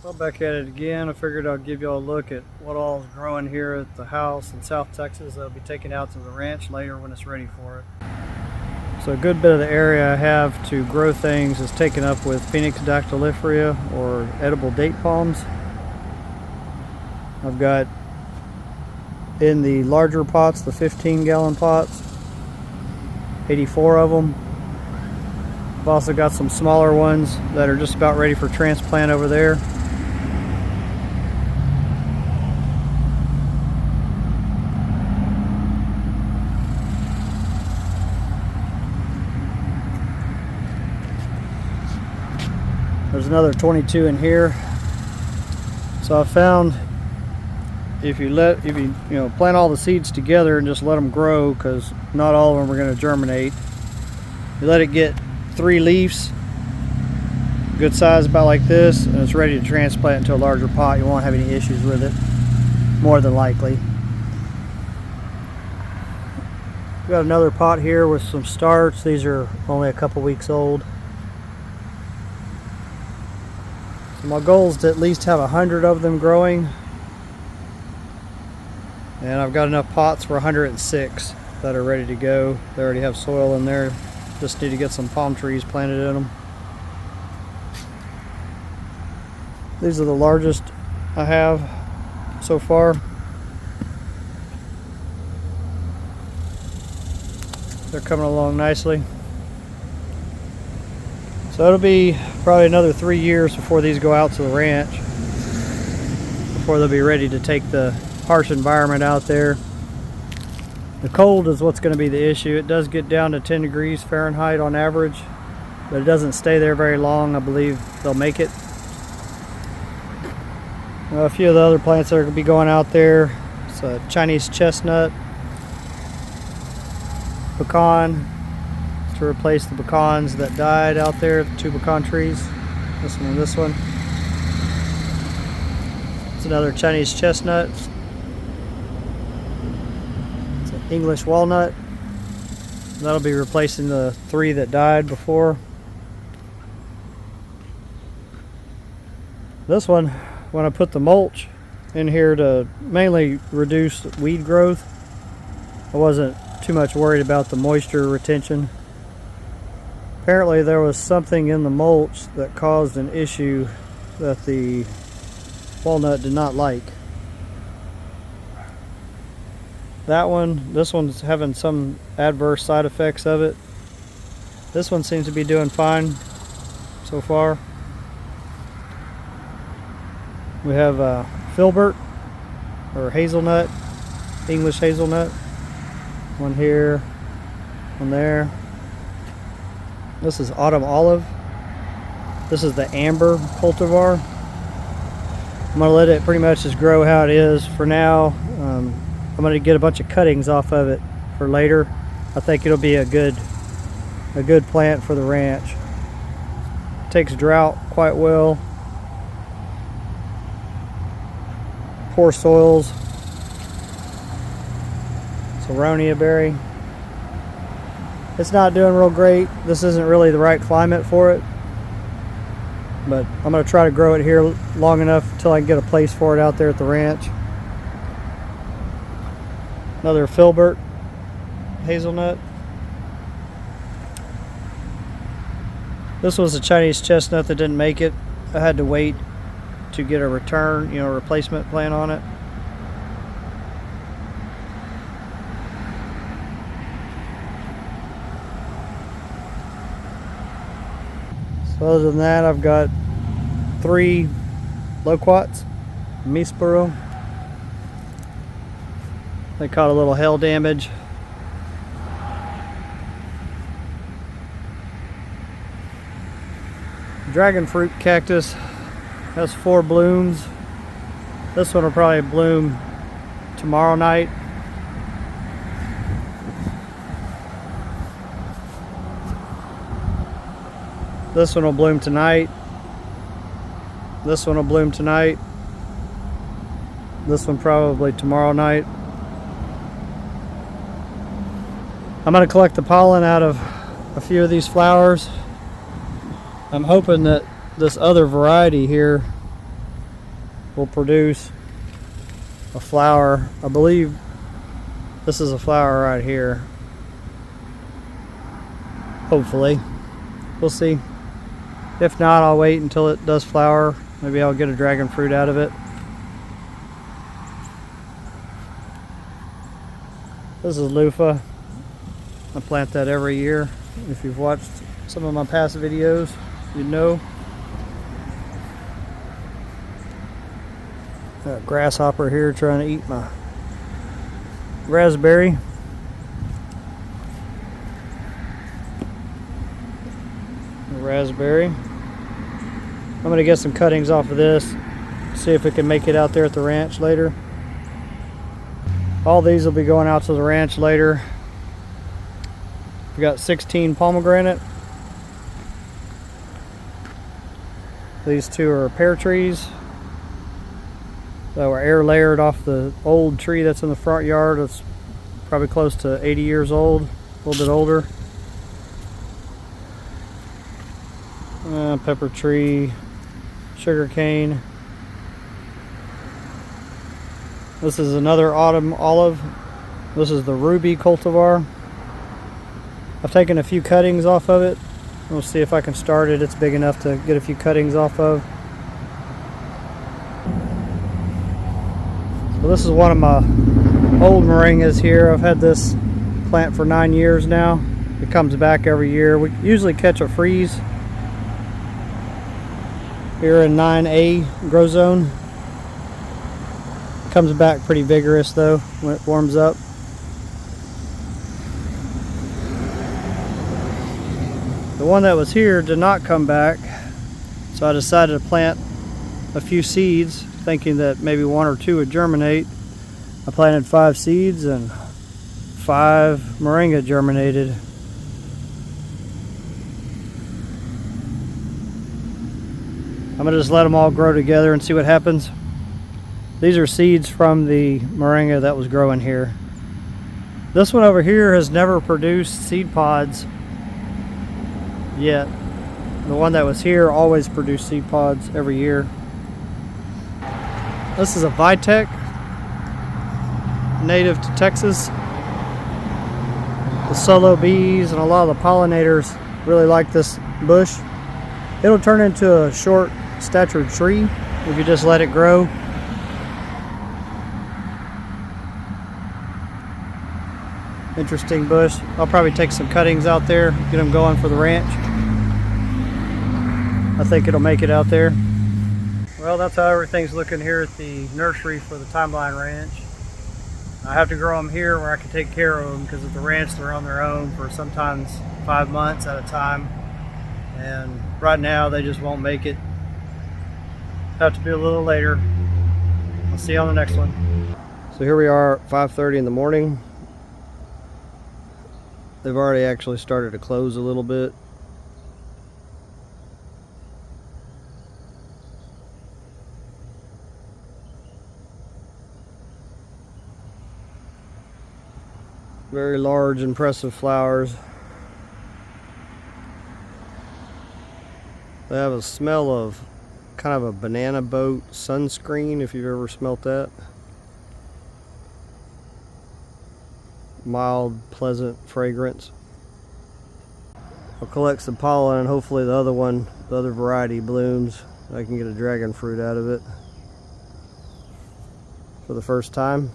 Well, back at it again. I figured I'd give you all a look at what all is growing here at the house in South Texas that'll be taken out to the ranch later when it's ready for it. So a good bit of the area I have to grow things is taken up with Phoenix dactylifera, or edible date palms. I've got in the larger pots, the 15-gallon pots, 84 of them. I've also got some smaller ones that are just about ready for transplant over there. There's another 22 in here. So I found if you plant all the seeds together and just let them grow, because not all of them are going to germinate. You let it get 3 leaves, good size, about like this, and it's ready to transplant into a larger pot. You won't have any issues with it, more than likely. Got another pot here with some starts. These are only a couple weeks old. So my goal is to at least have 100 of them growing, and I've got enough pots for 106 that are ready to go. They already have soil in there. Just need to get some palm trees planted in them. These are the largest I have so far. They're coming along nicely. So it'll be probably another 3 years before these go out to the ranch, before they'll be ready to take the harsh environment out there. The cold is what's going to be the issue. It does get down to 10 degrees Fahrenheit on average, but it doesn't stay there very long. I believe they'll make it. A few of the other plants that are going to be going out there, it's a Chinese chestnut, pecan, to replace the pecans that died out there, the 2 pecan trees, this one and this one. It's another Chinese chestnut. It's an English walnut. That'll be replacing the 3 that died before. This one, when I put the mulch in here to mainly reduce weed growth, I wasn't too much worried about the moisture retention. Apparently there was something in the mulch that caused an issue that the walnut did not like. This one's having some adverse side effects of it. This one seems to be doing fine so far. We have filbert, or hazelnut, English hazelnut. One here, one there. This is autumn olive. This is the amber cultivar. I'm going to let it pretty much just grow how it is for now. I'm going to get a bunch of cuttings off of it for later. I think it'll be a good plant for the ranch. Takes drought quite well. Poor soils. It's a Ronia berry. It's not doing real great. This isn't really the right climate for it, but I'm going to try to grow it here long enough until I can get a place for it out there at the ranch. Another filbert hazelnut. This was a Chinese chestnut that didn't make it. I had to wait to get a return, replacement plant on it. So other than that, I've got 3 loquats, Mispero. They caught a little hail damage. Dragon fruit cactus has 4 blooms. This one will probably bloom tomorrow night. This one will bloom tonight. This one will bloom tonight. This one probably tomorrow night. I'm going to collect the pollen out of a few of these flowers. I'm hoping that this other variety here will produce a flower. I believe this is a flower right here. Hopefully. We'll see. If not, I'll wait until it does flower. Maybe I'll get a dragon fruit out of it. This is loofah. I plant that every year. If you've watched some of my past videos, you know. Got a grasshopper here trying to eat my raspberry. Raspberry. I'm going to get some cuttings off of this, see if we can make it out there at the ranch later. All these will be going out to the ranch later. We got 16 pomegranate. These two are pear trees that were air layered off the old tree that's in the front yard. It's probably close to 80 years old, a little bit older. Pepper tree, sugar cane. This is another autumn olive. This is the ruby cultivar. I've taken a few cuttings off of it. We'll see if I can start it. It's big enough to get a few cuttings off of. So this is one of my old moringas here. I've had this plant for 9 years now. It comes back every year. We usually catch a freeze here in 9A grow zone. Comes back pretty vigorous though when it warms up. The one that was here did not come back, so I decided to plant a few seeds, thinking that maybe 1 or 2 would germinate. I planted 5 seeds and 5 moringa germinated. I'm gonna just let them all grow together and see what happens. These are seeds from the moringa that was growing here. This one over here has never produced seed pods yet. The one that was here always produced seed pods every year. This is a Vitek, native to Texas. The solo bees and a lot of the pollinators really like this bush. It'll turn into a short statured tree if you just let it grow. Interesting bush. I'll probably take some cuttings out there, get them going for the ranch. I think it'll make it out there. Well, that's how everything's looking here at the nursery for the Timeline Ranch. I have to grow them here where I can take care of them, because at the ranch they're on their own for sometimes 5 months at a time. And right now they just won't make it. Have to be a little later. I'll see you on the next one. So here we are at 5:30 in the morning. They've already actually started to close a little bit. Very large, impressive flowers. They have a smell of kind of a banana boat sunscreen, if you've ever smelt that. Mild, pleasant fragrance. I'll collect some pollen and hopefully the other variety blooms. I can get a dragon fruit out of it for the first time.